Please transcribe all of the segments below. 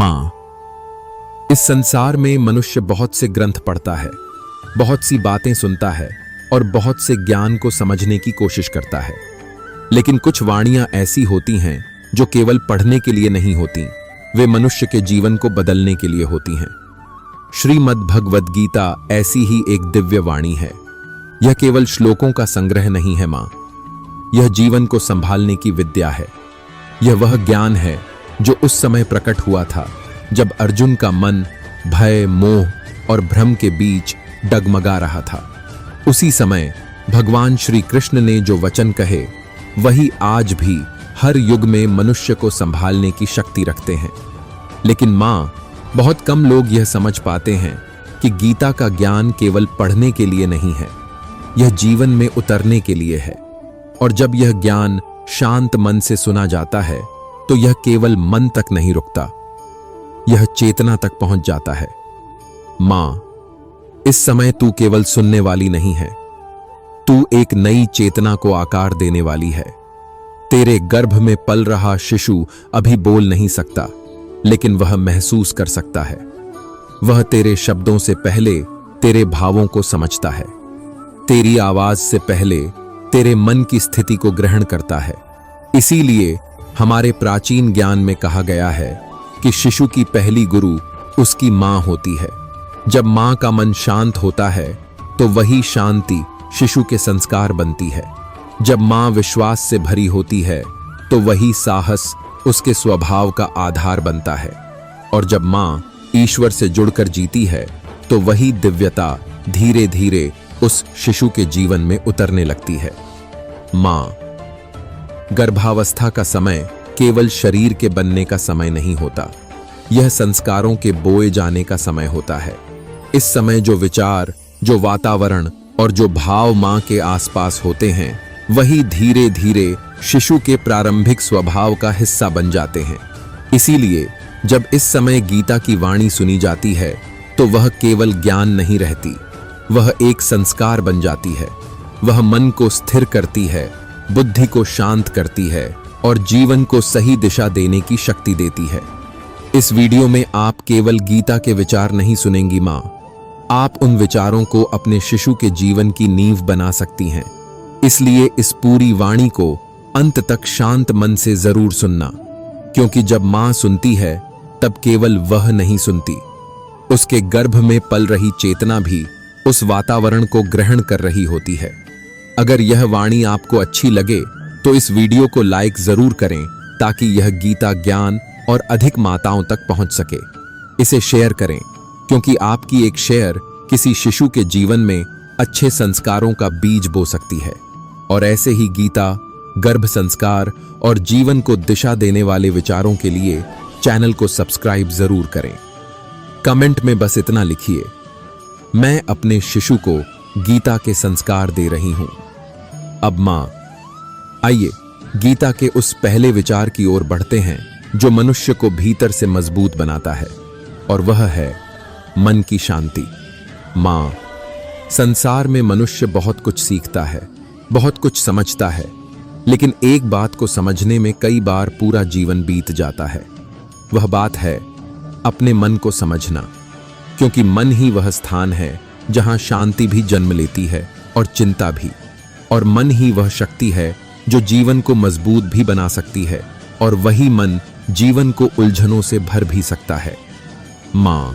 मां। इस संसार में मनुष्य बहुत से ग्रंथ पढ़ता है, बहुत सी बातें सुनता है और बहुत से ज्ञान को समझने की कोशिश करता है, लेकिन कुछ वाणियां ऐसी होती हैं जो केवल पढ़ने के लिए नहीं होती, वे मनुष्य के जीवन को बदलने के लिए होती हैं। श्रीमद् भगवद गीता ऐसी ही एक दिव्य वाणी है। यह केवल श्लोकों का संग्रह नहीं है मां, यह जीवन को संभालने की विद्या है। यह वह ज्ञान है जो उस समय प्रकट हुआ था जब अर्जुन का मन भय, मोह और भ्रम के बीच डगमगा रहा था। उसी समय भगवान श्री कृष्ण ने जो वचन कहे, वही आज भी हर युग में मनुष्य को संभालने की शक्ति रखते हैं। लेकिन मां, बहुत कम लोग यह समझ पाते हैं कि गीता का ज्ञान केवल पढ़ने के लिए नहीं है, यह जीवन में उतरने के लिए है। और जब यह ज्ञान शांत मन से सुना जाता है तो यह केवल मन तक नहीं रुकता, यह चेतना तक पहुंच जाता है। मां, इस समय तू केवल सुनने वाली नहीं है, तू एक नई चेतना को आकार देने वाली है। तेरे गर्भ में पल रहा शिशु अभी बोल नहीं सकता, लेकिन वह महसूस कर सकता है। वह तेरे शब्दों से पहले तेरे भावों को समझता है, तेरी आवाज से पहले तेरे मन की स्थिति को ग्रहण करता है। इसीलिए हमारे प्राचीन ज्ञान में कहा गया है कि शिशु की पहली गुरु उसकी मां होती है। जब मां का मन शांत होता है तो वही शांति शिशु के संस्कार बनती है। जब मां विश्वास से भरी होती है तो वही साहस उसके स्वभाव का आधार बनता है। और जब मां ईश्वर से जुड़कर जीती है तो वही दिव्यता धीरे धीरे उस शिशु के जीवन में उतरने लगती है। मां, गर्भावस्था का समय केवल शरीर के बनने का समय नहीं होता, यह संस्कारों के बोए जाने का समय होता है। इस समय जो विचार, जो वातावरण और जो भाव मां के आसपास होते हैं, वही धीरे धीरे शिशु के प्रारंभिक स्वभाव का हिस्सा बन जाते हैं। इसीलिए जब इस समय गीता की वाणी सुनी जाती है तो वह केवल ज्ञान नहीं रहती, वह एक संस्कार बन जाती है। वह मन को स्थिर करती है, बुद्धि को शांत करती है और जीवन को सही दिशा देने की शक्ति देती है। इस वीडियो में आप केवल गीता के विचार नहीं सुनेंगी मां, आप उन विचारों को अपने शिशु के जीवन की नींव बना सकती हैं। इसलिए इस पूरी वाणी को अंत तक शांत मन से जरूर सुनना, क्योंकि जब मां सुनती है तब केवल वह नहीं सुनती, उसके गर्भ में पल रही चेतना भी उस वातावरण को ग्रहण कर रही होती है। अगर यह वाणी आपको अच्छी लगे तो इस वीडियो को लाइक जरूर करें ताकि यह गीता ज्ञान और अधिक माताओं तक पहुंच सके। इसे शेयर करें, क्योंकि आपकी एक शेयर किसी शिशु के जीवन में अच्छे संस्कारों का बीज बो सकती है। और ऐसे ही गीता, गर्भ संस्कार और जीवन को दिशा देने वाले विचारों के लिए चैनल को सब्सक्राइब जरूर करें। कमेंट में बस इतना लिखिए, मैं अपने शिशु को गीता के संस्कार दे रही हूं। अब मां, आइए गीता के उस पहले विचार की ओर बढ़ते हैं जो मनुष्य को भीतर से मजबूत बनाता है, और वह है मन की शांति। मां, संसार में मनुष्य बहुत कुछ सीखता है, बहुत कुछ समझता है, लेकिन एक बात को समझने में कई बार पूरा जीवन बीत जाता है। वह बात है अपने मन को समझना, क्योंकि मन ही वह स्थान है जहां शांति भी जन्म लेती है और चिंता भी। और मन ही वह शक्ति है जो जीवन को मजबूत भी बना सकती है, और वही मन जीवन को उलझनों से भर भी सकता है। मां,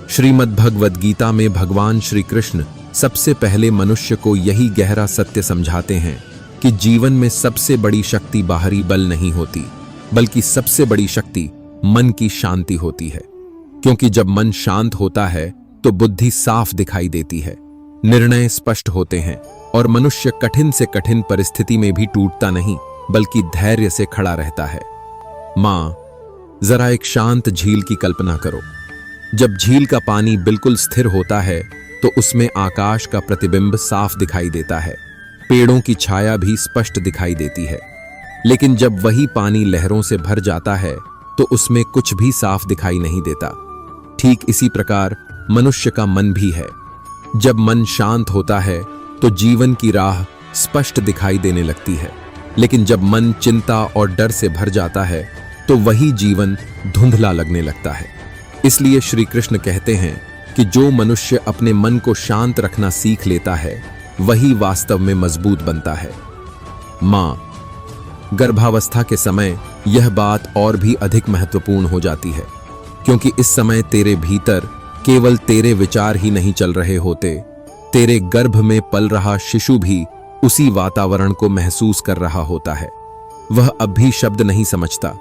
श्रीमद् भगवद गीता में भगवान श्री कृष्ण सबसे पहले मनुष्य को यही गहरा सत्य समझाते हैं कि जीवन में सबसे बड़ी शक्ति बाहरी बल नहीं होती, बल्कि सबसे बड़ी शक्ति मन की शांति होती है। क्योंकि जब मन शांत होता है तो बुद्धि साफ दिखाई देती है, निर्णय स्पष्ट होते हैं और मनुष्य कठिन से कठिन परिस्थिति में भी टूटता नहीं, बल्कि धैर्य से खड़ा रहता है। मां, जरा एक शांत झील की कल्पना करो। जब झील का पानी बिल्कुल स्थिर होता है तो उसमें आकाश का प्रतिबिंब साफ दिखाई देता है, पेड़ों की छाया भी स्पष्ट दिखाई देती है। लेकिन जब वही पानी लहरों से भर जाता है तो उसमें कुछ भी साफ दिखाई नहीं देता। ठीक इसी प्रकार मनुष्य का मन भी है। जब मन शांत होता है तो जीवन की राह स्पष्ट दिखाई देने लगती है, लेकिन जब मन चिंता और डर से भर जाता है तो तो वही जीवन धुंधला लगने लगता है। इसलिए श्री कृष्ण कहते हैं कि जो मनुष्य अपने मन को शांत रखना सीख लेता है वही वास्तव में मजबूत बनता है। मां, गर्भावस्था के समय यह बात और भी अधिक महत्वपूर्ण हो जाती है, क्योंकि इस समय तेरे भीतर केवल तेरे विचार ही नहीं चल रहे होते, तेरे गर्भ में पल रहा शिशु भी उसी वातावरण को महसूस कर रहा होता है। वह अब भी शब्द नहीं समझता,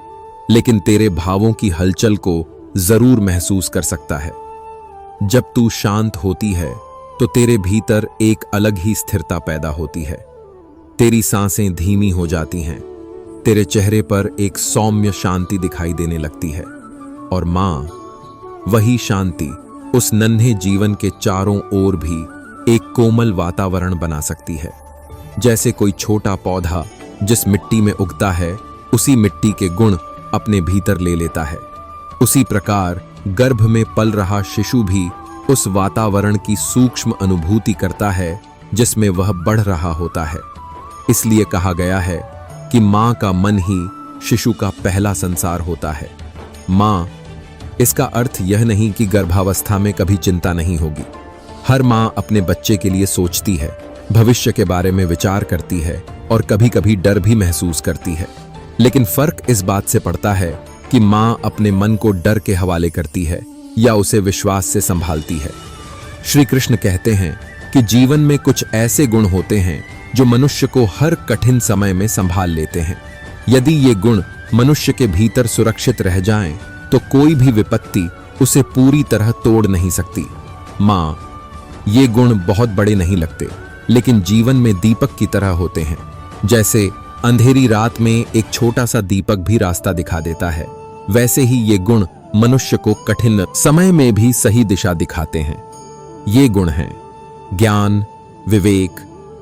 लेकिन तेरे भावों की हलचल को जरूर महसूस कर सकता है। जब तू शांत होती है तो तेरे भीतर एक अलग ही स्थिरता पैदा होती है। तेरी सांसें धीमी हो जाती हैं, तेरे चेहरे पर एक सौम्य शांति दिखाई देने लगती है। और मां, वही शांति उस नन्हे जीवन के चारों ओर भी एक कोमल वातावरण बना सकती है। जैसे कोई छोटा पौधा जिस मिट्टी में उगता है उसी मिट्टी के गुण अपने भीतर ले लेता है, उसी प्रकार गर्भ में पल रहा शिशु भी उस वातावरण की सूक्ष्म अनुभूति करता है जिसमें वह बढ़ रहा होता है। इसलिए कहा गया है कि मां का मन ही शिशु का पहला संसार होता है। मां, इसका अर्थ यह नहीं कि गर्भावस्था में कभी चिंता नहीं होगी। हर मां अपने बच्चे के लिए सोचती है, भविष्य के बारे में विचार करती है और कभी-कभी डर भी महसूस करती है। लेकिन फर्क इस बात से पड़ता है कि मां अपने मन को डर के हवाले करती है या उसे विश्वास से संभालती है। श्री कृष्ण कहते हैं कि जीवन में कुछ ऐसे गुण होते हैं जो मनुष्य को हर कठिन समय में संभाल लेते हैं। यदि ये गुण मनुष्य के भीतर सुरक्षित रह जाएं, तो कोई भी विपत्ति उसे पूरी तरह तोड़ नहीं सकती। मां, ये गुण बहुत बड़े नहीं लगते, लेकिन जीवन में दीपक की तरह होते हैं। जैसे अंधेरी रात में एक छोटा सा दीपक भी रास्ता दिखा देता है, वैसे ही ये गुण मनुष्य को कठिन समय में भी सही दिशा दिखाते हैं। ये गुण हैं ज्ञान, विवेक,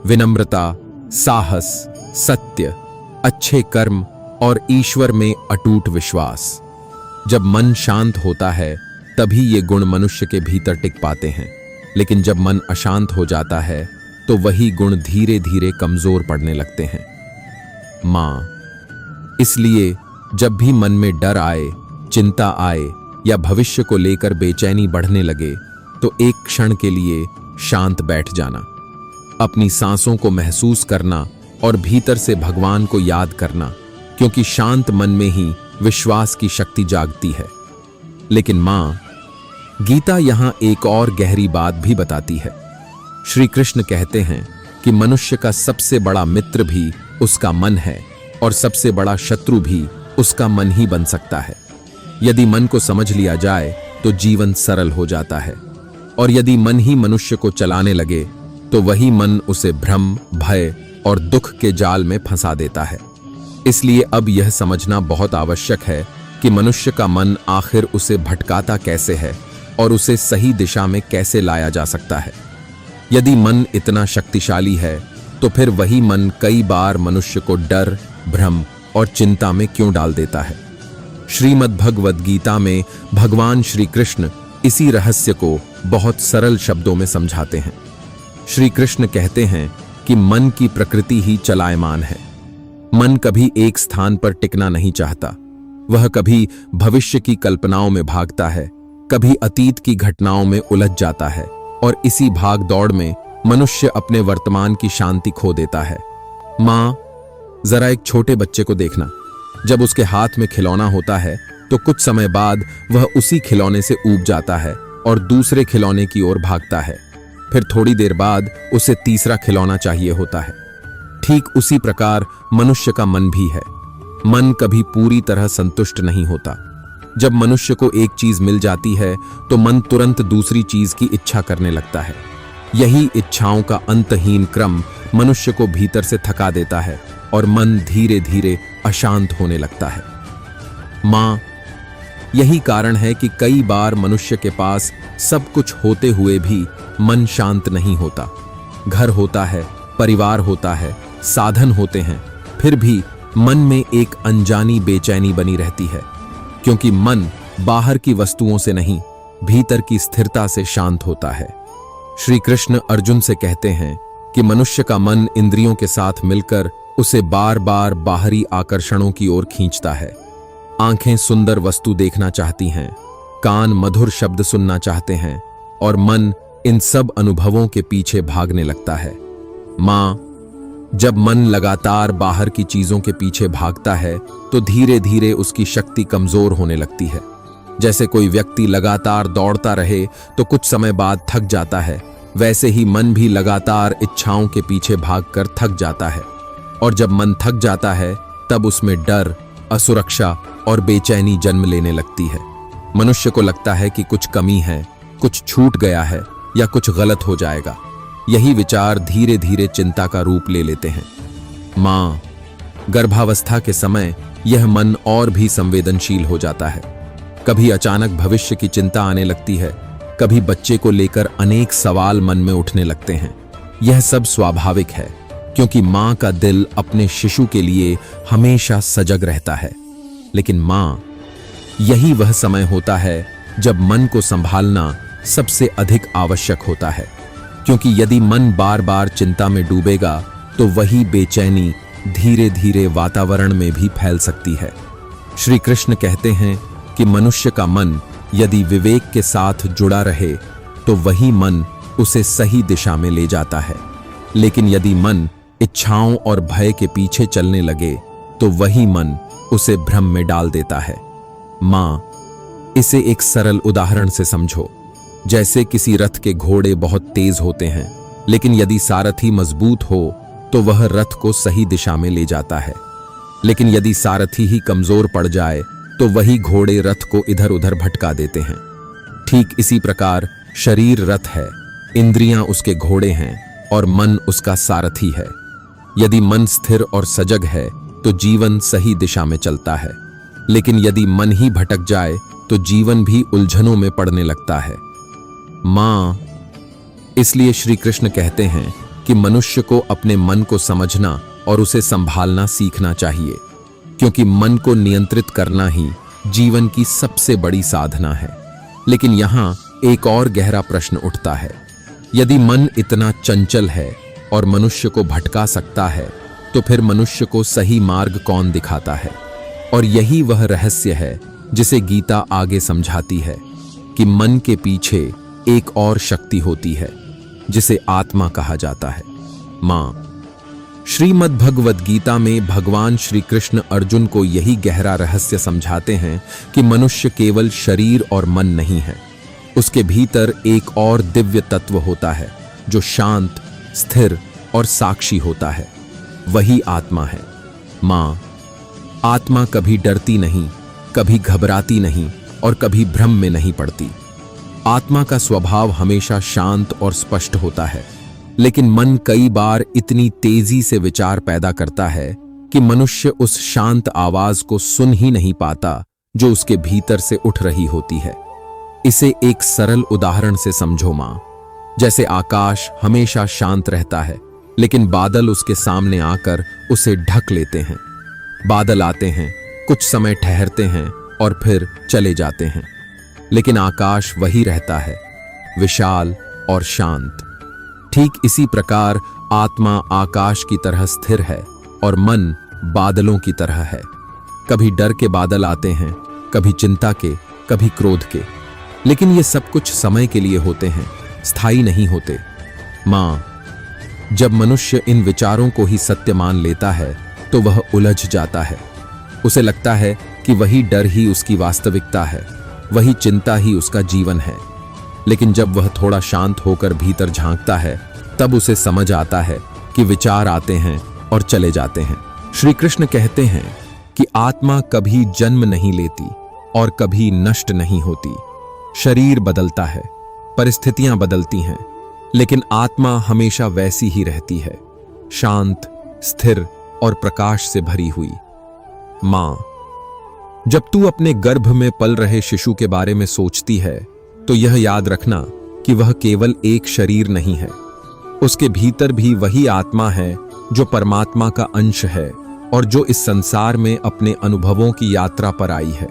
विनम्रता, साहस, सत्य, अच्छे कर्म और ईश्वर में अटूट विश्वास। जब मन शांत होता है तभी ये गुण मनुष्य के भीतर टिक पाते हैं, लेकिन जब मन अशांत हो जाता है तो वही गुण धीरे धीरे कमजोर पड़ने लगते हैं। मां, इसलिए जब भी मन में डर आए, चिंता आए या भविष्य को लेकर बेचैनी बढ़ने लगे, तो एक क्षण के लिए शांत बैठ जाना, अपनी सांसों को महसूस करना और भीतर से भगवान को याद करना, क्योंकि शांत मन में ही विश्वास की शक्ति जागती है। लेकिन मां, गीता यहां एक और गहरी बात भी बताती है। श्री कृष्ण कहते हैं कि मनुष्य का सबसे बड़ा मित्र भी उसका मन है और सबसे बड़ा शत्रु भी उसका मन ही बन सकता है। यदि मन को समझ लिया जाए तो जीवन सरल हो जाता है, और यदि मन ही मनुष्य को चलाने लगे तो वही मन उसे भ्रम, भय और दुख के जाल में फंसा देता है। इसलिए अब यह समझना बहुत आवश्यक है कि मनुष्य का मन आखिर उसे भटकाता कैसे है और उसे सही दिशा में कैसे लाया जा सकता है। यदि मन इतना शक्तिशाली है तो फिर वही मन कई बार मनुष्य को डर, भ्रम और चिंता में क्यों डाल देता है। श्रीमद् भगवद गीता में भगवान श्री कृष्ण इसी रहस्य को बहुत सरल शब्दों में समझाते हैं। श्री कृष्ण कहते हैं कि मन की प्रकृति ही चलायमान है। मन कभी एक स्थान पर टिकना नहीं चाहता। वह कभी भविष्य की कल्पनाओं में भागता है, कभी अतीत की घटनाओं में उलझ जाता है, और इसी भाग दौड़ में मनुष्य अपने वर्तमान की शांति खो देता है। मां, जरा एक छोटे बच्चे को देखना। जब उसके हाथ में खिलौना होता है तो कुछ समय बाद वह उसी खिलौने से ऊब जाता है और दूसरे खिलौने की ओर भागता है। फिर थोड़ी देर बाद उसे तीसरा खिलौना चाहिए होता है। ठीक उसी प्रकार मनुष्य का मन भी है। मन कभी पूरी तरह संतुष्ट नहीं होता। जब मनुष्य को एक चीज मिल जाती है तो मन तुरंत दूसरी चीज की इच्छा करने लगता है। यही इच्छाओं का अंतहीन क्रम मनुष्य को भीतर से थका देता है और मन धीरे धीरे अशांत होने लगता है। मां, यही कारण है कि कई बार मनुष्य के पास सब कुछ होते हुए भी मन शांत नहीं होता। घर होता है, परिवार होता है, साधन होते हैं, फिर भी मन में एक अनजानी बेचैनी बनी रहती है, क्योंकि मन बाहर की वस्तुओं से नहीं, भीतर की स्थिरता से शांत होता है। श्री कृष्ण अर्जुन से कहते हैं कि मनुष्य का मन इंद्रियों के साथ मिलकर उसे बार बार बाहरी आकर्षणों की ओर खींचता है। आंखें सुंदर वस्तु देखना चाहती हैं, कान मधुर शब्द सुनना चाहते हैं और मन इन सब अनुभवों के पीछे भागने लगता है। माँ, जब मन लगातार बाहर की चीजों के पीछे भागता है तो धीरे धीरे उसकी शक्ति कमजोर होने लगती है। जैसे कोई व्यक्ति लगातार दौड़ता रहे तो कुछ समय बाद थक जाता है, वैसे ही मन भी लगातार इच्छाओं के पीछे भागकर थक जाता है। और जब मन थक जाता है तब उसमें डर, असुरक्षा और बेचैनी जन्म लेने लगती है। मनुष्य को लगता है कि कुछ कमी है, कुछ छूट गया है या कुछ गलत हो जाएगा। यही विचार धीरे धीरे चिंता का रूप ले लेते हैं। माँ, गर्भावस्था के समय यह मन और भी संवेदनशील हो जाता है। कभी अचानक भविष्य की चिंता आने लगती है, कभी बच्चे को लेकर अनेक सवाल मन में उठने लगते हैं। यह सब स्वाभाविक है, क्योंकि माँ का दिल अपने शिशु के लिए हमेशा सजग रहता है। लेकिन माँ, यही वह समय होता है जब मन को संभालना सबसे अधिक आवश्यक होता है, क्योंकि यदि मन बार बार चिंता में डूबेगा तो वही बेचैनी धीरे धीरे वातावरण में भी फैल सकती है। श्री कृष्ण कहते हैं कि मनुष्य का मन यदि विवेक के साथ जुड़ा रहे तो वही मन उसे सही दिशा में ले जाता है, लेकिन यदि मन इच्छाओं और भय के पीछे चलने लगे तो वही मन उसे भ्रम में डाल देता है। माँ, इसे एक सरल उदाहरण से समझो। जैसे किसी रथ के घोड़े बहुत तेज होते हैं, लेकिन यदि सारथी मजबूत हो तो वह रथ को सही दिशा में ले जाता है। लेकिन यदि सारथी ही कमजोर पड़ जाए तो वही घोड़े रथ को इधर उधर भटका देते हैं। ठीक इसी प्रकार शरीर रथ है, इंद्रियां उसके घोड़े हैं और मन उसका सारथी है। यदि मन स्थिर और सजग है तो जीवन सही दिशा में चलता है, लेकिन यदि मन ही भटक जाए तो जीवन भी उलझनों में पड़ने लगता है। माँ, इसलिए श्री कृष्ण कहते हैं कि मनुष्य को अपने मन को समझना और उसे संभालना सीखना चाहिए, क्योंकि मन को नियंत्रित करना ही जीवन की सबसे बड़ी साधना है। लेकिन यहाँ एक और गहरा प्रश्न उठता है, यदि मन इतना चंचल है और मनुष्य को भटका सकता है तो फिर मनुष्य को सही मार्ग कौन दिखाता है? और यही वह रहस्य है जिसे गीता आगे समझाती है कि मन के पीछे एक और शक्ति होती है जिसे आत्मा कहा जाता है। माँ, श्रीमद् भगवद गीता में भगवान श्री कृष्ण अर्जुन को यही गहरा रहस्य समझाते हैं कि मनुष्य केवल शरीर और मन नहीं है, उसके भीतर एक और दिव्य तत्व होता है जो शांत, स्थिर और साक्षी होता है। वही आत्मा है। माँ, आत्मा कभी डरती नहीं, कभी घबराती नहीं और कभी भ्रम में नहीं पड़ती। आत्मा का स्वभाव हमेशा शांत और स्पष्ट होता है, लेकिन मन कई बार इतनी तेजी से विचार पैदा करता है कि मनुष्य उस शांत आवाज को सुन ही नहीं पाता जो उसके भीतर से उठ रही होती है। इसे एक सरल उदाहरण से समझो माँ। जैसे आकाश हमेशा शांत रहता है, लेकिन बादल उसके सामने आकर उसे ढक लेते हैं। बादल आते हैं, कुछ समय ठहरते हैं और फिर चले जाते हैं, लेकिन आकाश वही रहता है, विशाल और शांत। ठीक इसी प्रकार आत्मा आकाश की तरह स्थिर है और मन बादलों की तरह है। कभी डर के बादल आते हैं, कभी चिंता के, कभी क्रोध के, लेकिन ये सब कुछ समय के लिए होते हैं, स्थायी नहीं होते। माँ, जब मनुष्य इन विचारों को ही सत्य मान लेता है तो वह उलझ जाता है। उसे लगता है कि वही डर ही उसकी वास्तविकता है, वही चिंता ही उसका जीवन है। लेकिन जब वह थोड़ा शांत होकर भीतर झांकता है तब उसे समझ आता है कि विचार आते हैं और चले जाते हैं। श्री कृष्ण कहते हैं कि आत्मा कभी जन्म नहीं लेती और कभी नष्ट नहीं होती। शरीर बदलता है, परिस्थितियां बदलती हैं, लेकिन आत्मा हमेशा वैसी ही रहती है, शांत, स्थिर और प्रकाश से भरी हुई। माँ, जब तू अपने गर्भ में पल रहे शिशु के बारे में सोचती है तो यह याद रखना कि वह केवल एक शरीर नहीं है, उसके भीतर भी वही आत्मा है जो परमात्मा का अंश है और जो इस संसार में अपने अनुभवों की यात्रा पर आई है।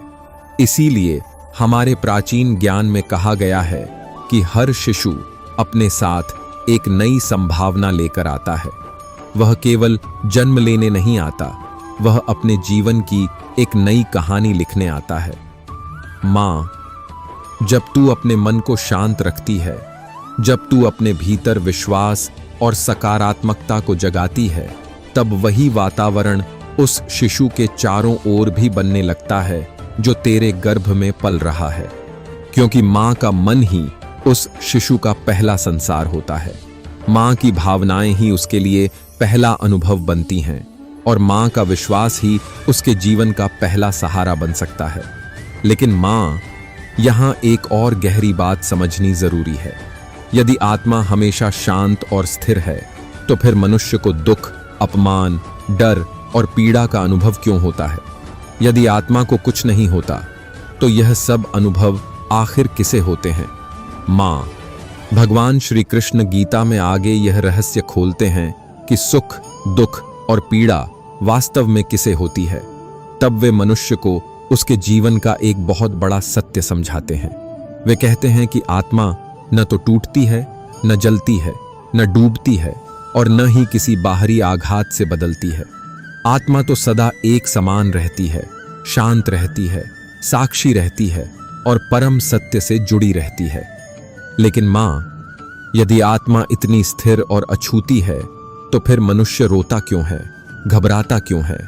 इसीलिए हमारे प्राचीन ज्ञान में कहा गया है कि हर शिशु अपने साथ एक नई संभावना लेकर आता है। वह केवल जन्म लेने नहीं आता, वह अपने जीवन की एक नई कहानी लिखने आता है। माँ, जब तू अपने मन को शांत रखती है, जब तू अपने भीतर विश्वास और सकारात्मकता को जगाती है, तब वही वातावरण उस शिशु के चारों ओर भी बनने लगता है जो तेरे गर्भ में पल रहा है। क्योंकि माँ का मन ही उस शिशु का पहला संसार होता है। माँ की भावनाएं ही उसके लिए पहला अनुभव बनती हैं और माँ का विश्वास ही उसके जीवन का पहला सहारा बन सकता है। लेकिन माँ, यहाँ एक और गहरी बात समझनी जरूरी है। यदि आत्मा हमेशा शांत और स्थिर है, तो फिर मनुष्य को दुख, अपमान, डर और पीड़ा का अनुभव क्यों होता है? यदि आत्मा को कुछ नहीं होता, तो यह सब अनुभव आखिर किसे होते हैं? माँ, भगवान श्री कृष्ण गीता में आगे यह रहस्य खोलते हैं कि सुख, दुख और पीड़ा वास्तव में किसे होती है। तब वे मनुष्य को उसके जीवन का एक बहुत बड़ा सत्य समझाते हैं। वे कहते हैं कि आत्मा न तो टूटती है, न जलती है, न डूबती है और न ही किसी बाहरी आघात से बदलती है। आत्मा तो सदा एक समान रहती है, शांत रहती है, साक्षी रहती है और परम सत्य से जुड़ी रहती है। लेकिन माँ, यदि आत्मा इतनी स्थिर और अछूती है, तो फिर मनुष्य रोता क्यों है, घबराता क्यों है,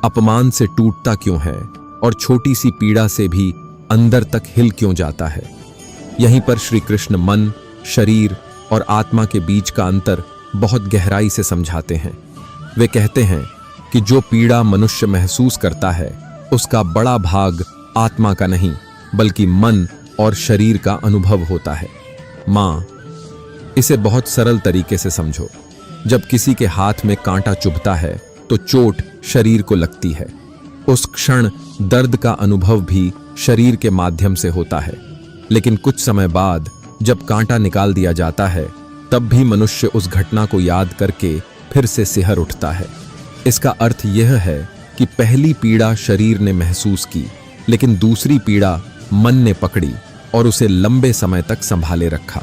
अपमान से टूटता क्यों है और छोटी सी पीड़ा से भी अंदर तक हिल क्यों जाता है? यहीं पर श्री कृष्ण मन, शरीर और आत्मा के बीच का अंतर बहुत गहराई से समझाते हैं। वे कहते हैं कि जो पीड़ा मनुष्य महसूस करता है, उसका बड़ा भाग आत्मा का नहीं, बल्कि मन और शरीर का अनुभव होता है। माँ, इसे बहुत सरल तरीके से समझो। जब किसी के हाथ में कांटा चुभता है, तो चोट शरीर को लगती है। उस क्षण दर्द का अनुभव भी शरीर के माध्यम से होता है। लेकिन कुछ समय बाद जब कांटा निकाल दिया जाता है, तब भी मनुष्य उस घटना को याद करके फिर से सिहर उठता है। इसका अर्थ यह है कि पहली पीड़ा शरीर ने महसूस की, लेकिन दूसरी पीड़ा मन ने पकड़ी और उसे लंबे समय तक संभाले रखा।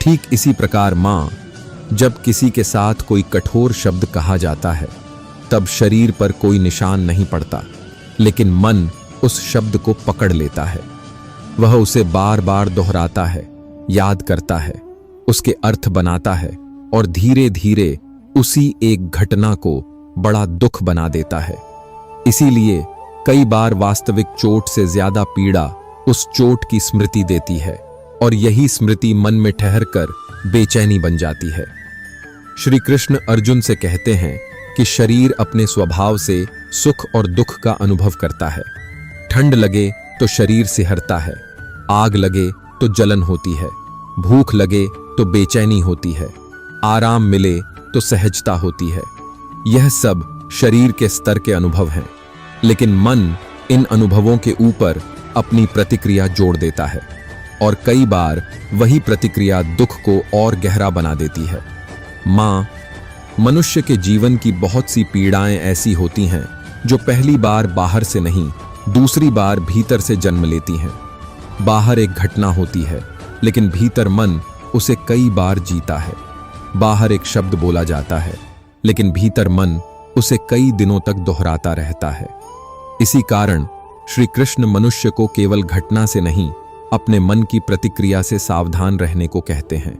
ठीक इसी प्रकार माँ, जब किसी के साथ कोई कठोर शब्द कहा जाता है, तब शरीर पर कोई निशान नहीं पड़ता, लेकिन मन उस शब्द को पकड़ लेता है। वह उसे बार बार दोहराता है, याद करता है, उसके अर्थ बनाता है और धीरे धीरे उसी एक घटना को बड़ा दुख बना देता है। इसीलिए कई बार वास्तविक चोट से ज्यादा पीड़ा उस चोट की स्मृति देती है और यही स्मृति मन में ठहरकर बेचैनी बन जाती है। श्री कृष्ण अर्जुन से कहते हैं कि शरीर अपने स्वभाव से सुख और दुख का अनुभव करता है। ठंड लगे तो शरीर सिहरता है, आग लगे तो जलन होती है, भूख लगे तो बेचैनी होती है, आराम मिले तो सहजता होती है। यह सब शरीर के स्तर के अनुभव हैं, लेकिन मन इन अनुभवों के ऊपर अपनी प्रतिक्रिया जोड़ देता है और कई बार वही प्रतिक्रिया दुख को और गहरा बना देती है। माँ, मनुष्य के जीवन की बहुत सी पीड़ाएं ऐसी होती हैं जो पहली बार बाहर से नहीं, दूसरी बार भीतर से जन्म लेती हैं। बाहर एक घटना होती है, लेकिन भीतर मन उसे कई बार जीता है। बाहर एक शब्द बोला जाता है, लेकिन भीतर मन उसे कई दिनों तक दोहराता रहता है। इसी कारण श्री कृष्ण मनुष्य को केवल घटना से नहीं, अपने मन की प्रतिक्रिया से सावधान रहने को कहते हैं।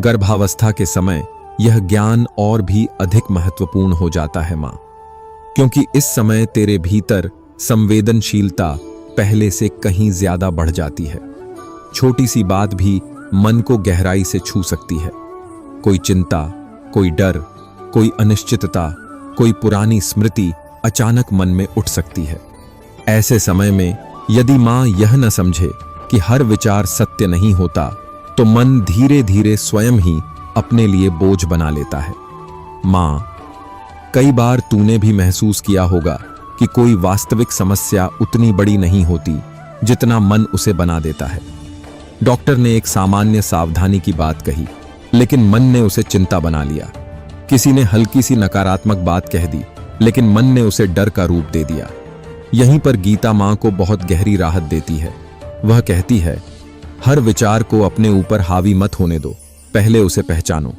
गर्भावस्था के समय यह ज्ञान और भी अधिक महत्वपूर्ण हो जाता है माँ, क्योंकि इस समय तेरे भीतर संवेदनशीलता पहले से कहीं ज्यादा बढ़ जाती है। छोटी सी बात भी मन को गहराई से छू सकती है। कोई चिंता, कोई डर, कोई अनिश्चितता, कोई पुरानी स्मृति अचानक मन में उठ सकती है। ऐसे समय में यदि माँ यह न समझे कि हर विचार सत्य नहीं होता, तो मन धीरे धीरे स्वयं ही अपने लिए बोझ बना लेता है। माँ, कई बार तूने भी महसूस किया होगा कि कोई वास्तविक समस्या उतनी बड़ी नहीं होती जितना मन उसे बना देता है। डॉक्टर ने एक सामान्य सावधानी की बात कही, लेकिन मन ने उसे चिंता बना लिया। किसी ने हल्की सी नकारात्मक बात कह दी, लेकिन मन ने उसे डर का रूप दे दिया। यहीं पर गीता माँ को बहुत गहरी राहत देती है। वह कहती है, हर विचार को अपने ऊपर हावी मत होने दो, पहले उसे पहचानो।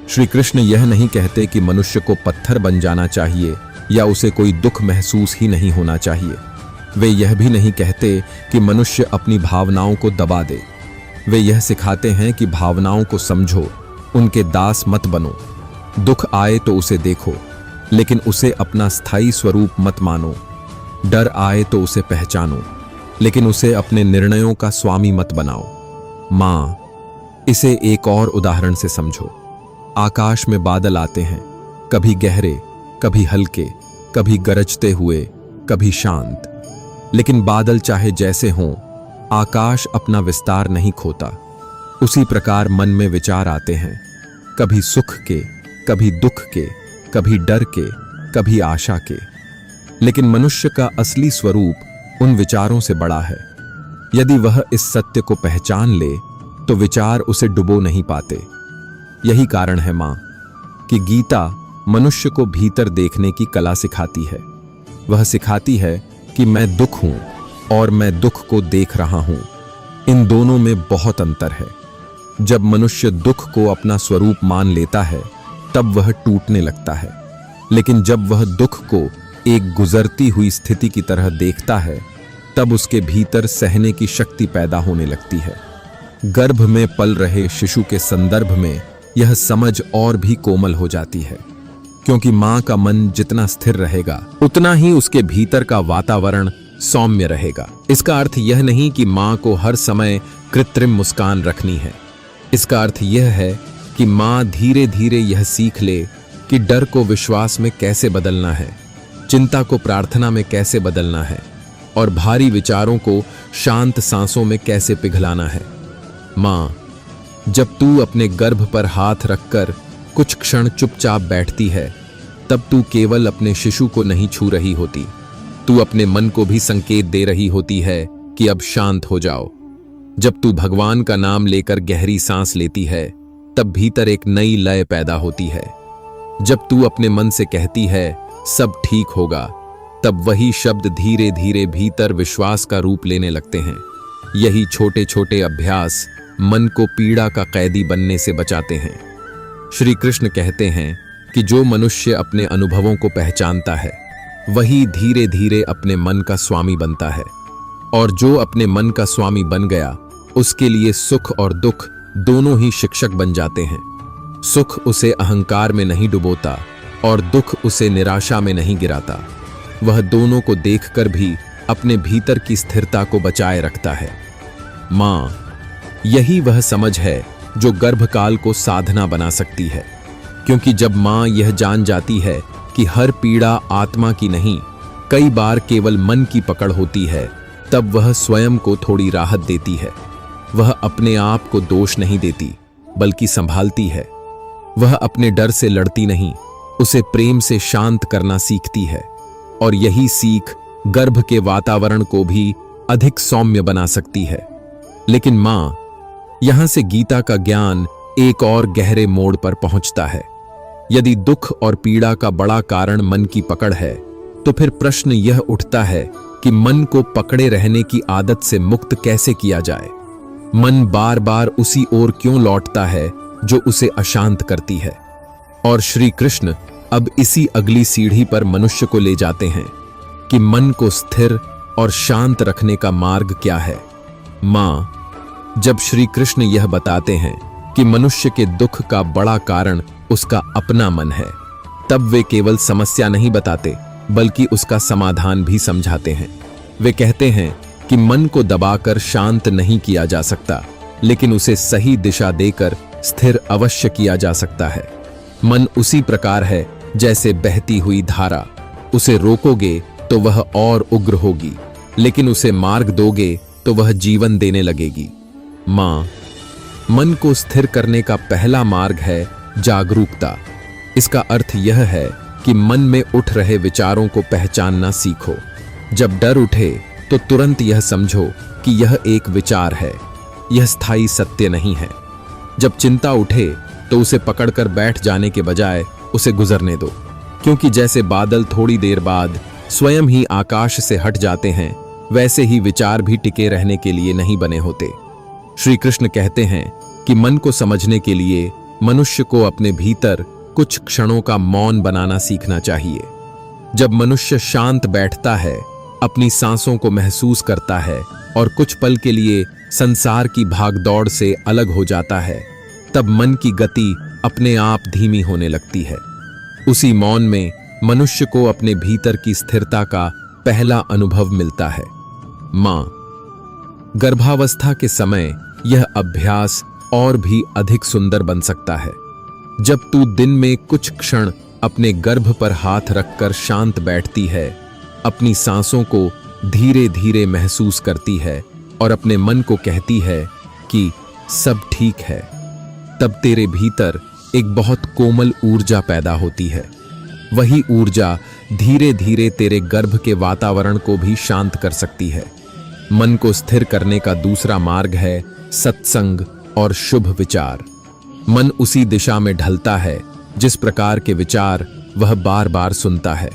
श्री कृष्ण यह नहीं कहते कि मनुष्य को पत्थर बन जाना चाहिए या उसे कोई दुख महसूस ही नहीं होना चाहिए। वे यह भी नहीं कहते कि मनुष्य अपनी भावनाओं को दबा दे। वे यह सिखाते हैं कि भावनाओं को समझो, उनके दास मत बनो। दुख आए तो उसे देखो, लेकिन उसे अपना स्थायी स्वरूप मत मानो। डर आए तो उसे पहचानो, लेकिन उसे अपने निर्णयों का स्वामी मत बनाओ। मां, इसे एक और उदाहरण से समझो। आकाश में बादल आते हैं, कभी गहरे, कभी हल्के, कभी गरजते हुए, कभी शांत। लेकिन बादल चाहे जैसे हों, आकाश अपना विस्तार नहीं खोता। उसी प्रकार मन में विचार आते हैं, कभी सुख के, कभी दुख के, कभी डर के, कभी आशा के। लेकिन मनुष्य का असली स्वरूप उन विचारों से बड़ा है। यदि वह इस सत्य को पहचान ले तो विचार उसे डुबो नहीं पाते। यही कारण है मां कि गीता मनुष्य को भीतर देखने की कला सिखाती है। वह सिखाती है कि मैं दुख हूं और मैं दुख को देख रहा हूं। इन दोनों में बहुत अंतर है। जब मनुष्य दुख को अपना स्वरूप मान लेता है तब वह टूटने लगता है, लेकिन जब वह दुख को एक गुजरती हुई स्थिति की तरह देखता है तब उसके भीतर सहने की शक्ति पैदा होने लगती है। गर्भ में पल रहे शिशु के संदर्भ में यह समझ और भी कोमल हो जाती है, क्योंकि मां का मन जितना स्थिर रहेगा उतना ही उसके भीतर का वातावरण सौम्य रहेगा। इसका अर्थ यह नहीं कि मां को हर समय कृत्रिम मुस्कान रखनी है। इसका अर्थ यह है कि मां धीरे धीरे यह सीख ले कि डर को विश्वास में कैसे बदलना है, चिंता को प्रार्थना में कैसे बदलना है और भारी विचारों को शांत सांसों में कैसे पिघलाना है। मां, जब तू अपने गर्भ पर हाथ रखकर कुछ क्षण चुपचाप बैठती है तब तू केवल अपने शिशु को नहीं छू रही होती, तू अपने मन को भी संकेत दे रही होती है कि अब शांत हो जाओ। जब तू भगवान का नाम लेकर गहरी सांस लेती है तब भीतर एक नई लय पैदा होती है। जब तू अपने मन से कहती है सब ठीक होगा, तब वही शब्द धीरे धीरे भीतर विश्वास का रूप लेने लगते हैं। यही छोटे छोटे अभ्यास मन को पीड़ा का कैदी बनने से बचाते हैं। श्री कृष्ण कहते हैं कि जो मनुष्य अपने अनुभवों को पहचानता है वही धीरे धीरे अपने मन का स्वामी बनता है, और जो अपने मन का स्वामी बन गया उसके लिए सुख और दुख दोनों ही शिक्षक बन जाते हैं। सुख उसे अहंकार में नहीं डुबोता और दुख उसे निराशा में नहीं गिराता। वह दोनों को देखकर भी अपने भीतर की स्थिरता को बचाए रखता है। मां, यही वह समझ है जो गर्भकाल को साधना बना सकती है, क्योंकि जब मां यह जान जाती है कि हर पीड़ा आत्मा की नहीं, कई बार केवल मन की पकड़ होती है, तब वह स्वयं को थोड़ी राहत देती है। वह अपने आप को दोष नहीं देती बल्कि संभालती है। वह अपने डर से लड़ती नहीं, उसे प्रेम से शांत करना सीखती है, और यही सीख गर्भ के वातावरण को भी अधिक सौम्य बना सकती है। लेकिन मां, यहां से गीता का ज्ञान एक और गहरे मोड़ पर पहुंचता है। यदि दुख और पीड़ा का बड़ा कारण मन की पकड़ है तो फिर प्रश्न यह उठता है कि मन को पकड़े रहने की आदत से मुक्त कैसे किया जाए। मन बार बार उसी ओर क्यों लौटता है जो उसे अशांत करती है। और श्री कृष्ण अब इसी अगली सीढ़ी पर मनुष्य को ले जाते हैं कि मन को स्थिर और शांत रखने का मार्ग क्या है। मां, जब श्री कृष्ण यह बताते हैं कि मनुष्य के दुख का बड़ा कारण उसका अपना मन है, तब वे केवल समस्या नहीं बताते बल्कि उसका समाधान भी समझाते हैं। वे कहते हैं कि मन को दबाकर शांत नहीं किया जा सकता, लेकिन उसे सही दिशा देकर स्थिर अवश्य किया जा सकता है। मन उसी प्रकार है जैसे बहती हुई धारा, उसे रोकोगे तो वह और उग्र होगी, लेकिन उसे मार्ग दोगे तो वह जीवन देने लगेगी। मां, मन को स्थिर करने का पहला मार्ग है जागरूकता। इसका अर्थ यह है कि मन में उठ रहे विचारों को पहचानना सीखो। जब डर उठे तो तुरंत यह समझो कि यह एक विचार है, यह स्थायी सत्य नहीं है। जब चिंता उठे तो उसे पकड़कर बैठ जाने के बजाय उसे गुजरने दो, क्योंकि जैसे बादल थोड़ी देर बाद स्वयं ही आकाश से हट जाते हैं, वैसे ही विचार भी टिके रहने के लिए नहीं बने होते। श्री कृष्ण कहते हैं कि मन को समझने के लिए मनुष्य को अपने भीतर कुछ क्षणों का मौन बनाना सीखना चाहिए। जब मनुष्य शांत बैठता है, अपनी सांसों को महसूस करता है और कुछ पल के लिए संसार की भागदौड़ से अलग हो जाता है, तब मन की गति अपने आप धीमी होने लगती है। उसी मौन में मनुष्य को अपने भीतर की स्थिरता का पहला अनुभव मिलता है। मां, गर्भावस्था के समय यह अभ्यास और भी अधिक सुंदर बन सकता है। जब तू दिन में कुछ क्षण अपने गर्भ पर हाथ रखकर शांत बैठती है, अपनी सांसों को धीरे धीरे महसूस करती है और अपने मन को कहती है कि सब ठीक है, तब तेरे भीतर एक बहुत कोमल ऊर्जा पैदा होती है। वही ऊर्जा धीरे धीरे तेरे गर्भ के वातावरण को भी शांत कर सकती है। मन को स्थिर करने का दूसरा मार्ग है सत्संग और शुभ विचार। मन उसी दिशा में ढलता है जिस प्रकार के विचार वह बार बार सुनता है।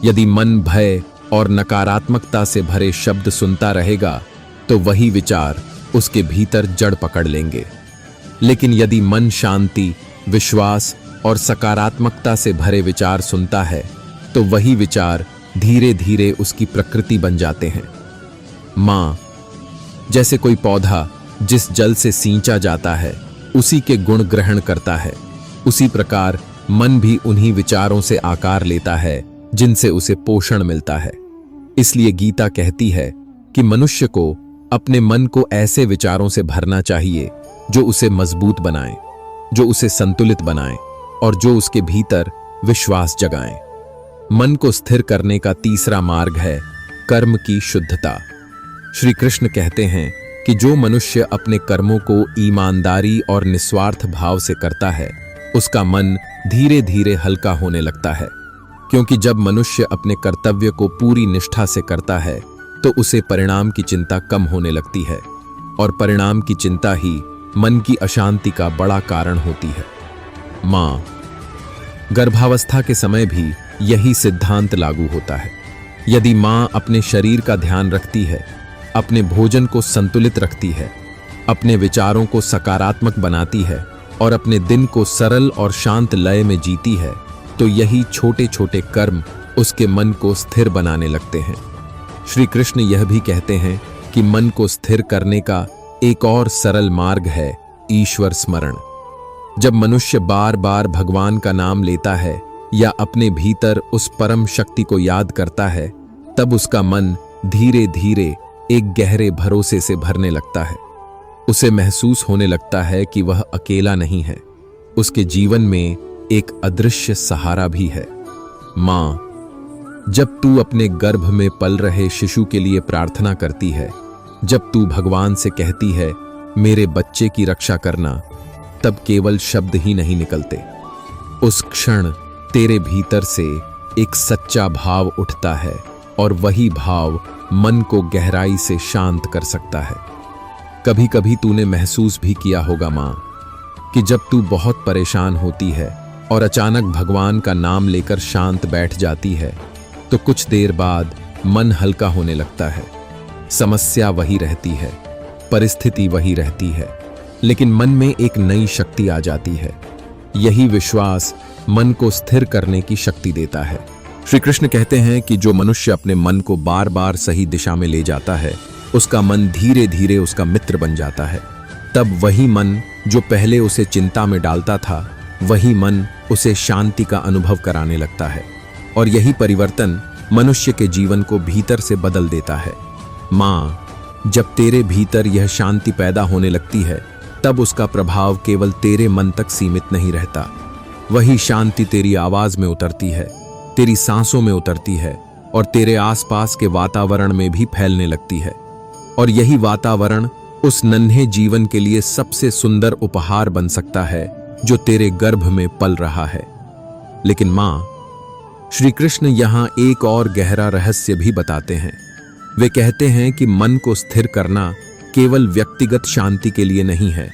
यदि मन भय और नकारात्मकता से भरे शब्द सुनता रहेगा तो वही विचार उसके भीतर जड़ पकड़ लेंगे। लेकिन यदि मन शांति, विश्वास और सकारात्मकता से भरे विचार सुनता है तो वही विचार धीरे धीरे उसकी प्रकृति बन जाते हैं। मां, जैसे कोई पौधा जिस जल से सींचा जाता है उसी के गुण ग्रहण करता है, उसी प्रकार मन भी उन्हीं विचारों से आकार लेता है जिनसे उसे पोषण मिलता है। इसलिए गीता कहती है कि मनुष्य को अपने मन को ऐसे विचारों से भरना चाहिए जो उसे मजबूत बनाएं, जो उसे संतुलित बनाएं और जो उसके भीतर विश्वास जगाएं। मन को स्थिर करने का तीसरा मार्ग है कर्म की शुद्धता। श्री कृष्ण कहते हैं कि जो मनुष्य अपने कर्मों को ईमानदारी और निस्वार्थ भाव से करता है, उसका मन धीरे धीरे हल्का होने लगता है। क्योंकि जब मनुष्य अपने कर्तव्य को पूरी निष्ठा से करता है तो उसे परिणाम की चिंता कम होने लगती है और परिणाम की चिंता ही मन की अशांति का बड़ा कारण होती है। मां, गर्भावस्था के समय भी यही सिद्धांत लागू होता है। यदि मां अपने शरीर का ध्यान रखती है, अपने भोजन को संतुलित रखती है, अपने विचारों को सकारात्मक बनाती है और अपने दिन को सरल और शांत लय में जीती है, तो यही छोटे छोटे कर्म उसके मन को स्थिर बनाने लगते हैं। श्री कृष्ण यह भी कहते हैं कि मन को स्थिर करने का एक और सरल मार्ग है ईश्वर स्मरण। जब मनुष्य बार बार भगवान का नाम लेता है या अपने भीतर उस परम शक्ति को याद करता है, तब उसका मन धीरे धीरे एक गहरे भरोसे से भरने लगता है। उसे महसूस होने लगता है कि वह अकेला नहीं है, उसके जीवन में एक अदृश्य सहारा भी है। मां, जब तू अपने गर्भ में पल रहे शिशु के लिए प्रार्थना करती है, जब तू भगवान से कहती है मेरे बच्चे की रक्षा करना, तब केवल शब्द ही नहीं निकलते। उस क्षण तेरे भीतर से एक सच्चा भाव उठता है और वही भाव मन को गहराई से शांत कर सकता है। कभी कभी तूने महसूस भी किया होगा मां, कि जब तू बहुत परेशान होती है और अचानक भगवान का नाम लेकर शांत बैठ जाती है, तो कुछ देर बाद मन हल्का होने लगता है। समस्या वही रहती है, परिस्थिति वही रहती है, लेकिन मन में एक नई शक्ति आ जाती है। यही विश्वास मन को स्थिर करने की शक्ति देता है। श्री कृष्ण कहते हैं कि जो मनुष्य अपने मन को बार बार सही दिशा में ले जाता है, उसका मन धीरे धीरे उसका मित्र बन जाता है। तब वही मन जो पहले उसे चिंता में डालता था, वही मन उसे शांति का अनुभव कराने लगता है और यही परिवर्तन मनुष्य के जीवन को भीतर से बदल देता है। मां, जब तेरे भीतर यह शांति पैदा होने लगती है, तब उसका प्रभाव केवल तेरे मन तक सीमित नहीं रहता। वही शांति तेरी आवाज में उतरती है, तेरी सांसों में उतरती है और तेरे आसपास के वातावरण में भी फैलने लगती है। और यही वातावरण उस नन्हे जीवन के लिए सबसे सुंदर उपहार बन सकता है जो तेरे गर्भ में पल रहा है। लेकिन मां, श्री कृष्ण यहां एक और गहरा रहस्य भी बताते हैं। वे कहते हैं कि मन को स्थिर करना केवल व्यक्तिगत शांति के लिए नहीं है,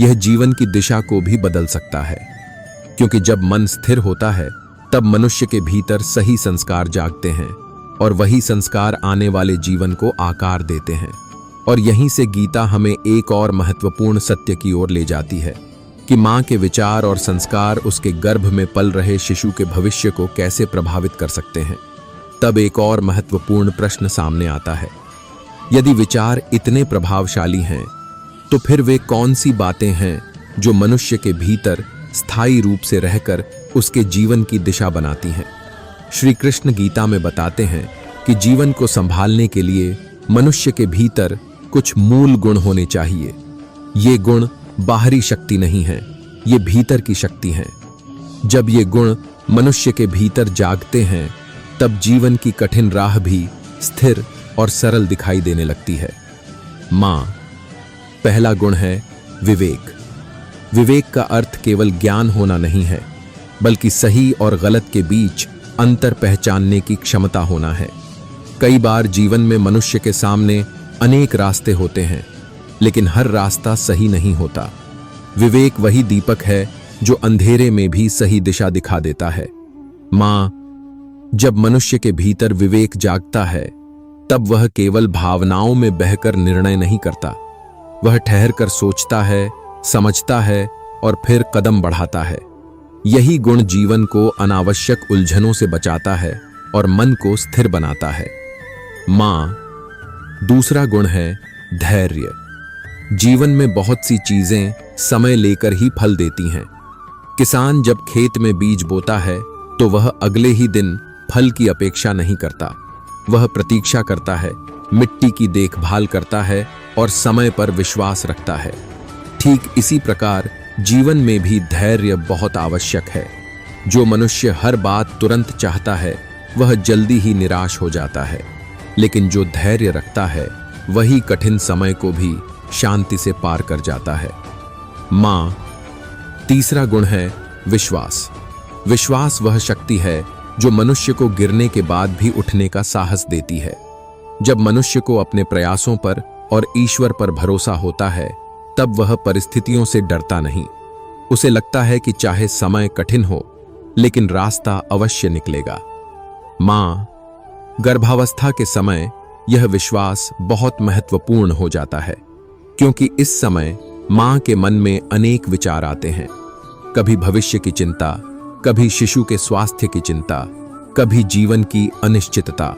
यह जीवन की दिशा को भी बदल सकता है। क्योंकि जब मन स्थिर होता है, तब मनुष्य के भीतर सही संस्कार जागते हैं और वही संस्कार आने वाले जीवन को आकार देते हैं। और यहीं से गीता हमें एक और महत्वपूर्ण सत्य की ओर ले जाती है। कि मां के विचार और संस्कार उसके गर्भ में पल रहे शिशु के भविष्य को कैसे प्रभावित कर सकते हैं। तब एक और महत्वपूर्ण प्रश्न सामने आता है, यदि विचार इतने प्रभावशाली हैं तो फिर वे कौन सी बातें हैं जो मनुष्य के भीतर स्थायी रूप से रहकर उसके जीवन की दिशा बनाती हैं। श्री कृष्ण गीता में बताते हैं कि जीवन को संभालने के लिए मनुष्य के भीतर कुछ मूल गुण होने चाहिए। ये गुण बाहरी शक्ति नहीं है, ये भीतर की शक्ति है। जब ये गुण मनुष्य के भीतर जागते हैं तब जीवन की कठिन राह भी स्थिर और सरल दिखाई देने लगती है। मां, पहला गुण है विवेक। विवेक का अर्थ केवल ज्ञान होना नहीं है, बल्कि सही और गलत के बीच अंतर पहचानने की क्षमता होना है। कई बार जीवन में मनुष्य के सामने अनेक रास्ते होते हैं, लेकिन हर रास्ता सही नहीं होता। विवेक वही दीपक है जो अंधेरे में भी सही दिशा दिखा देता है। मां, जब मनुष्य के भीतर विवेक जागता है तब वह केवल भावनाओं में बहकर निर्णय नहीं करता। वह ठहर कर सोचता है, समझता है और फिर कदम बढ़ाता है। यही गुण जीवन को अनावश्यक उलझनों से बचाता है और मन को स्थिर बनाता है। मां, दूसरा गुण है धैर्य। जीवन में बहुत सी चीजें समय लेकर ही फल देती हैं। किसान जब खेत में बीज बोता है तो वह अगले ही दिन फल की अपेक्षा नहीं करता। वह प्रतीक्षा करता है, मिट्टी की देखभाल करता है और समय पर विश्वास रखता है। ठीक इसी प्रकार जीवन में भी धैर्य बहुत आवश्यक है। जो मनुष्य हर बात तुरंत चाहता है वह जल्दी ही निराश हो जाता है, लेकिन जो धैर्य रखता है वही कठिन समय को भी शांति से पार कर जाता है। मां, तीसरा गुण है विश्वास। विश्वास वह शक्ति है जो मनुष्य को गिरने के बाद भी उठने का साहस देती है। जब मनुष्य को अपने प्रयासों पर और ईश्वर पर भरोसा होता है तब वह परिस्थितियों से डरता नहीं। उसे लगता है कि चाहे समय कठिन हो लेकिन रास्ता अवश्य निकलेगा। मां, गर्भावस्था के समय यह विश्वास बहुत महत्वपूर्ण हो जाता है, क्योंकि इस समय मां के मन में अनेक विचार आते हैं। कभी भविष्य की चिंता, कभी शिशु के स्वास्थ्य की चिंता, कभी जीवन की अनिश्चितता।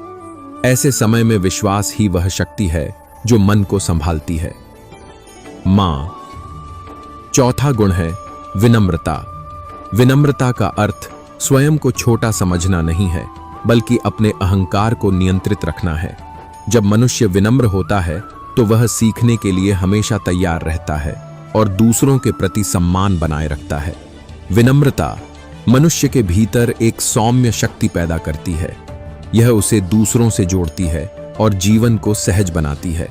ऐसे समय में विश्वास ही वह शक्ति है जो मन को संभालती है। मां, चौथा गुण है विनम्रता। विनम्रता का अर्थ स्वयं को छोटा समझना नहीं है, बल्कि अपने अहंकार को नियंत्रित रखना है। जब मनुष्य विनम्र होता है तो वह सीखने के लिए हमेशा तैयार रहता है और दूसरों के प्रति सम्मान बनाए रखता है। विनम्रता मनुष्य के भीतर एक सौम्य शक्ति पैदा करती है। यह उसे दूसरों से जोड़ती है और जीवन को सहज बनाती है।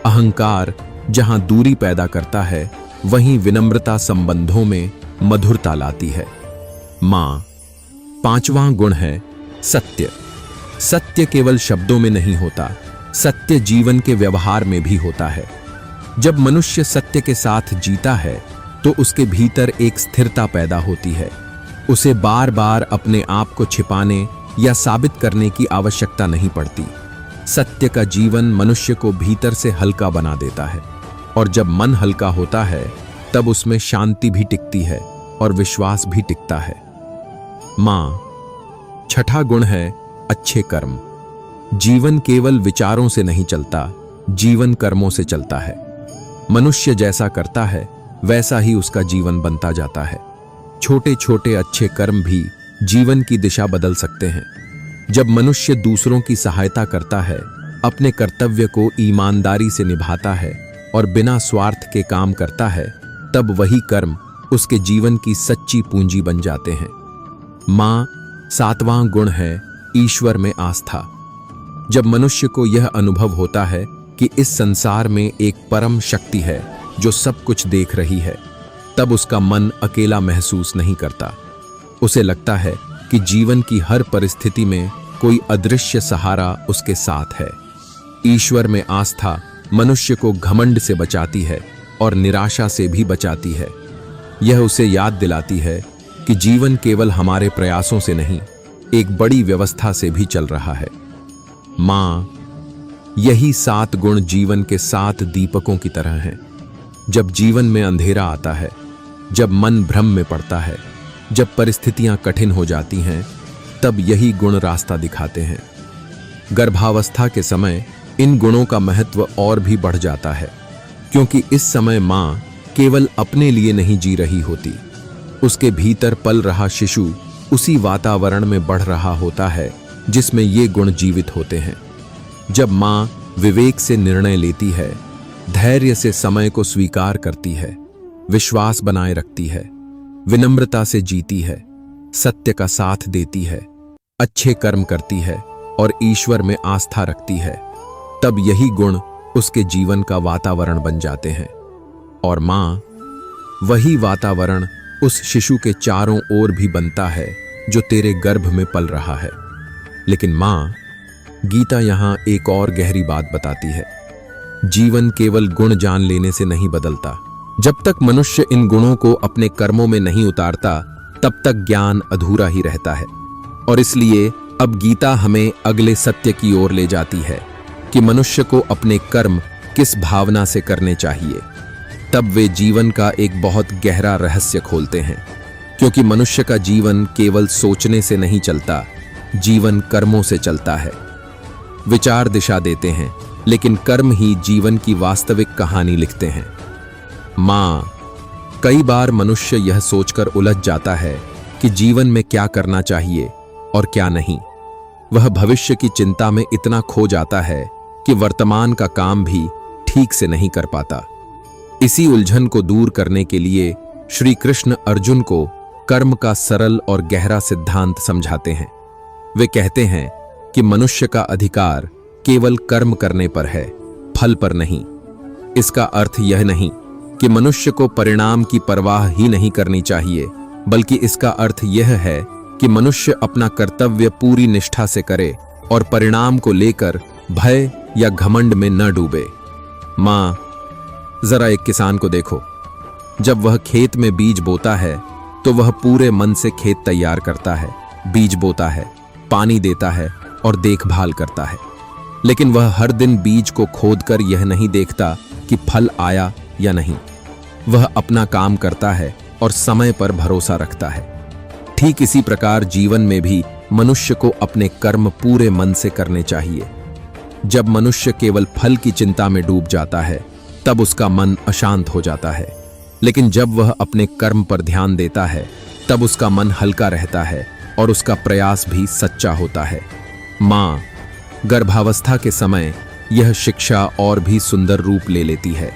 अहंकार जहां दूरी पैदा करता है, वहीं विनम्रता संबंधों में मधुरता लाती है। मां, पांचवां गुण है सत्य। सत्य केवल शब्दों में नहीं होता, सत्य जीवन के व्यवहार में भी होता है। जब मनुष्य सत्य के साथ जीता है तो उसके भीतर एक स्थिरता पैदा होती है। उसे बार बार अपने आप को छिपाने या साबित करने की आवश्यकता नहीं पड़ती। सत्य का जीवन मनुष्य को भीतर से हल्का बना देता है, और जब मन हल्का होता है तब उसमें शांति भी टिकती है और विश्वास भी टिकता है। मां, छठा गुण है अच्छे कर्म। जीवन केवल विचारों से नहीं चलता, जीवन कर्मों से चलता है। मनुष्य जैसा करता है वैसा ही उसका जीवन बनता जाता है। छोटे छोटे अच्छे कर्म भी जीवन की दिशा बदल सकते हैं। जब मनुष्य दूसरों की सहायता करता है, अपने कर्तव्य को ईमानदारी से निभाता है और बिना स्वार्थ के काम करता है, तब वही कर्म उसके जीवन की सच्ची पूंजी बन जाते हैं। मां, सातवां गुण है ईश्वर में आस्था। जब मनुष्य को यह अनुभव होता है कि इस संसार में एक परम शक्ति है जो सब कुछ देख रही है, तब उसका मन अकेला महसूस नहीं करता। उसे लगता है कि जीवन की हर परिस्थिति में कोई अदृश्य सहारा उसके साथ है। ईश्वर में आस्था मनुष्य को घमंड से बचाती है और निराशा से भी बचाती है। यह उसे याद दिलाती है कि जीवन केवल हमारे प्रयासों से नहीं, एक बड़ी व्यवस्था से भी चल रहा है। मां, यही 7 गुण जीवन के 7 दीपकों की तरह हैं। जब जीवन में अंधेरा आता है जब मन भ्रम में पड़ता है, जब परिस्थितियां कठिन हो जाती हैं, तब यही गुण रास्ता दिखाते हैं। गर्भावस्था के समय इन गुणों का महत्व और भी बढ़ जाता है, क्योंकि इस समय मां केवल अपने लिए नहीं जी रही होती, उसके भीतर पल रहा शिशु उसी वातावरण में बढ़ रहा होता है जिसमें ये गुण जीवित होते हैं। जब मां विवेक से निर्णय लेती है, धैर्य से समय को स्वीकार करती है, विश्वास बनाए रखती है, विनम्रता से जीती है, सत्य का साथ देती है, अच्छे कर्म करती है और ईश्वर में आस्था रखती है, तब यही गुण उसके जीवन का वातावरण बन जाते हैं। और मां वही वातावरण उस शिशु के चारों ओर भी बनता है जो तेरे गर्भ में पल रहा है। लेकिन मां, गीता यहां एक और गहरी बात बताती है। जीवन केवल गुण जान लेने से नहीं बदलता। जब तक मनुष्य इन गुणों को अपने कर्मों में नहीं उतारता, तब तक ज्ञान अधूरा ही रहता है। और इसलिए अब गीता हमें अगले सत्य की ओर ले जाती है कि मनुष्य को अपने कर्म किस भावना से करने चाहिए। तब वे जीवन का एक बहुत गहरा रहस्य खोलते हैं, क्योंकि मनुष्य का जीवन केवल सोचने से नहीं चलता, जीवन कर्मों से चलता है। विचार दिशा देते हैं, लेकिन कर्म ही जीवन की वास्तविक कहानी लिखते हैं। मां, कई बार मनुष्य यह सोचकर उलझ जाता है कि जीवन में क्या करना चाहिए और क्या नहीं। वह भविष्य की चिंता में इतना खो जाता है कि वर्तमान का काम भी ठीक से नहीं कर पाता। इसी उलझन को दूर करने के लिए श्री कृष्ण अर्जुन को कर्म का सरल और गहरा सिद्धांत समझाते हैं। वे कहते हैं कि मनुष्य का अधिकार केवल कर्म करने पर है, फल पर नहीं। इसका अर्थ यह नहीं कि मनुष्य को परिणाम की परवाह ही नहीं करनी चाहिए, बल्कि इसका अर्थ यह है कि मनुष्य अपना कर्तव्य पूरी निष्ठा से करे और परिणाम को लेकर भय या घमंड में न डूबे। मां, जरा एक किसान को देखो। जब वह खेत में बीज बोता है तो वह पूरे मन से खेत तैयार करता है, बीज बोता है, पानी देता है और देखभाल करता है। लेकिन वह हर दिन बीज को खोदकर यह नहीं देखता कि फल आया या नहीं। वह अपना काम करता है और समय पर भरोसा रखता है। ठीक इसी प्रकार जीवन में भी मनुष्य को अपने कर्म पूरे मन से करने चाहिए। जब मनुष्य केवल फल की चिंता में डूब जाता है, तब उसका मन अशांत हो जाता है। लेकिन जब वह अपने कर्म पर ध्यान देता है, तब उसका मन हल्का रहता है और उसका प्रयास भी सच्चा होता है। मां, गर्भावस्था के समय यह शिक्षा और भी सुंदर रूप ले लेती है,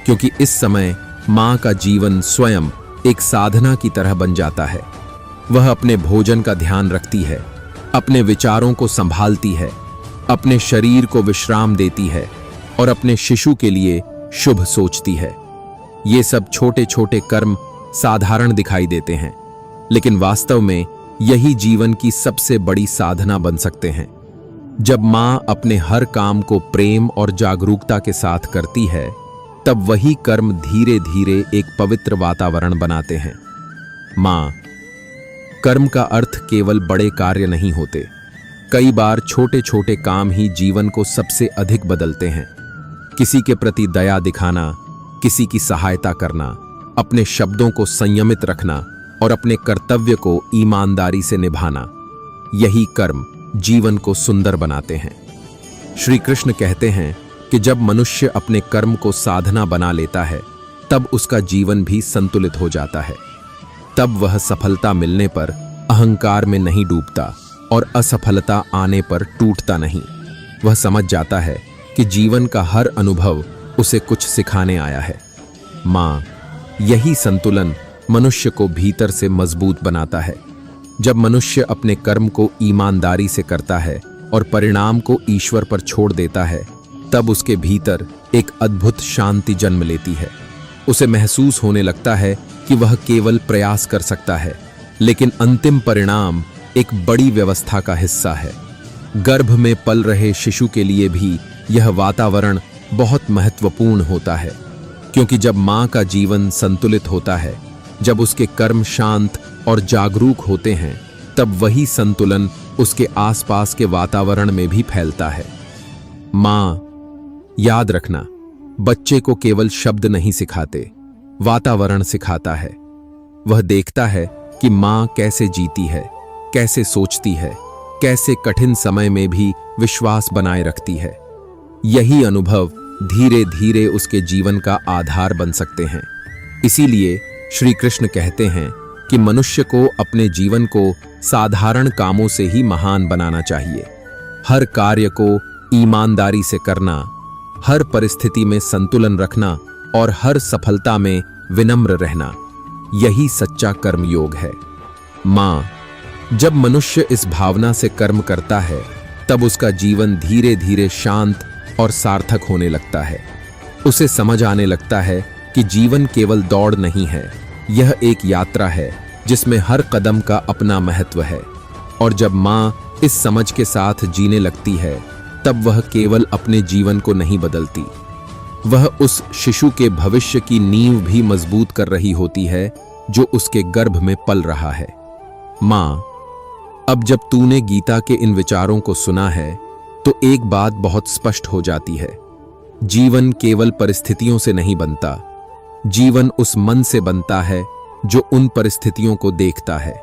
क्योंकि इस समय मां का जीवन स्वयं एक साधना की तरह बन जाता है। वह अपने भोजन का ध्यान रखती है, अपने विचारों को संभालती है, अपने शरीर को विश्राम देती है और अपने शिशु के लिए शुभ सोचती है। ये सब छोटे छोटे कर्म साधारण दिखाई देते हैं, लेकिन वास्तव में यही जीवन की सबसे बड़ी साधना बन सकते हैं। जब मां अपने हर काम को प्रेम और जागरूकता के साथ करती है, तब वही कर्म धीरे धीरे एक पवित्र वातावरण बनाते हैं। मां, कर्म का अर्थ केवल बड़े कार्य नहीं होते। कई बार छोटे छोटे काम ही जीवन को सबसे अधिक बदलते हैं। किसी के प्रति दया दिखाना, किसी की सहायता करना, अपने शब्दों को संयमित रखना और अपने कर्तव्य को ईमानदारी से निभाना, यही कर्म जीवन को सुंदर बनाते हैं। श्री कृष्ण कहते हैं कि जब मनुष्य अपने कर्म को साधना बना लेता है, तब उसका जीवन भी संतुलित हो जाता है। तब वह सफलता मिलने पर अहंकार में नहीं डूबता और असफलता आने पर टूटता नहीं। वह समझ जाता है कि जीवन का हर अनुभव उसे कुछ सिखाने आया है। मां, यही संतुलन मनुष्य को भीतर से मजबूत बनाता है। जब मनुष्य अपने कर्म को ईमानदारी से करता है और परिणाम को ईश्वर पर छोड़ देता है, तब उसके भीतर एक अद्भुत शांति जन्म लेती है। उसे महसूस होने लगता है कि वह केवल प्रयास कर सकता है, लेकिन अंतिम परिणाम एक बड़ी व्यवस्था का हिस्सा है। गर्भ में पल रहे शिशु के लिए भी यह वातावरण बहुत महत्वपूर्ण होता है, क्योंकि जब मां का जीवन संतुलित होता है, जब उसके कर्म शांत और जागरूक होते हैं, तब वही संतुलन उसके आसपास के वातावरण में भी फैलता है। मां, याद रखना, बच्चे को केवल शब्द नहीं सिखाते, वातावरण सिखाता है। वह देखता है कि माँ कैसे जीती है, कैसे सोचती है, कैसे कठिन समय में भी विश्वास बनाए रखती है। यही अनुभव धीरे धीरे उसके जीवन का आधार बन सकते हैं। इसीलिए श्री कृष्ण कहते हैं कि मनुष्य को अपने जीवन को साधारण कामों से ही महान बनाना चाहिए। हर कार्य को ईमानदारी से करना, हर परिस्थिति में संतुलन रखना और हर सफलता में विनम्र रहना, यही सच्चा कर्मयोग है। माँ, जब मनुष्य इस भावना से कर्म करता है तब उसका जीवन धीरे धीरे शांत और सार्थक होने लगता है। उसे समझ आने लगता है कि जीवन केवल दौड़ नहीं है, यह एक यात्रा है जिसमें हर कदम का अपना महत्व है। और जब माँ इस समझ के साथ जीने लगती है तब वह केवल अपने जीवन को नहीं बदलती, वह उस शिशु के भविष्य की नींव भी मजबूत कर रही होती है जो उसके गर्भ में पल रहा है। माँ, अब जब तूने गीता के इन विचारों को सुना है तो एक बात बहुत स्पष्ट हो जाती है। जीवन केवल परिस्थितियों से नहीं बनता, जीवन उस मन से बनता है जो उन परिस्थितियों को देखता है।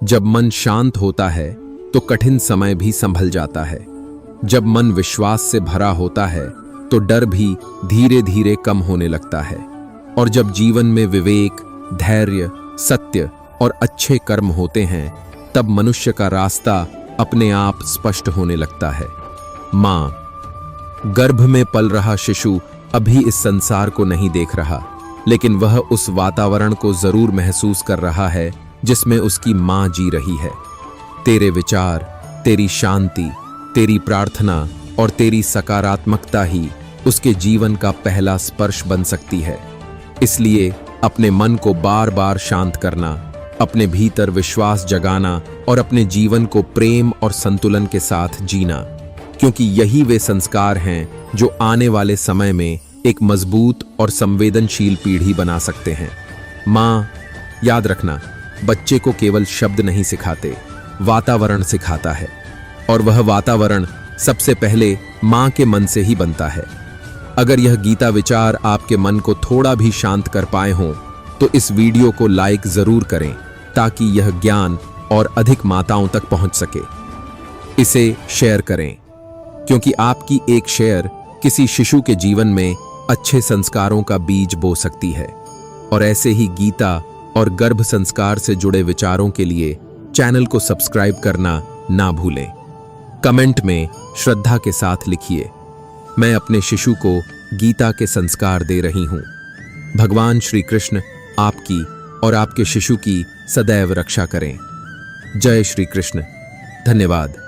जब मन शांत होता है तो कठिन समय भी संभल जाता है। जब मन विश्वास से भरा होता है तो डर भी धीरे धीरे कम होने लगता है। और जब जीवन में विवेक, धैर्य, सत्य और अच्छे कर्म होते हैं तब मनुष्य का रास्ता अपने आप स्पष्ट होने लगता है। माँ, गर्भ में पल रहा शिशु अभी इस संसार को नहीं देख रहा, लेकिन वह उस वातावरण को जरूर महसूस कर रहा है जिसमें उसकी माँ जी रही है। तेरे विचार, तेरी शांति, तेरी प्रार्थना और तेरी सकारात्मकता ही उसके जीवन का पहला स्पर्श बन सकती है। इसलिए अपने मन को बार बार शांत करना, अपने भीतर विश्वास जगाना और अपने जीवन को प्रेम और संतुलन के साथ जीना, क्योंकि यही वे संस्कार हैं जो आने वाले समय में एक मजबूत और संवेदनशील पीढ़ी बना सकते हैं। माँ, याद रखना, बच्चे को केवल शब्द नहीं सिखाते, वातावरण सिखाता है। और वह वातावरण सबसे पहले माँ के मन से ही बनता है। अगर यह गीता विचार आपके मन को थोड़ा भी शांत कर पाए हों तो इस वीडियो को लाइक जरूर करें ताकि यह ज्ञान और अधिक माताओं तक पहुंच सके। इसे शेयर करें, क्योंकि आपकी एक शेयर किसी शिशु के जीवन में अच्छे संस्कारों का बीज बो सकती है। और ऐसे ही गीता और गर्भ संस्कार से जुड़े विचारों के लिए चैनल को सब्सक्राइब करना ना भूलें। कमेंट में श्रद्धा के साथ लिखिए, मैं अपने शिशु को गीता के संस्कार दे रही हूं। भगवान श्री कृष्ण आपकी और आपके शिशु की सदैव रक्षा करें। जय श्री कृष्ण। धन्यवाद।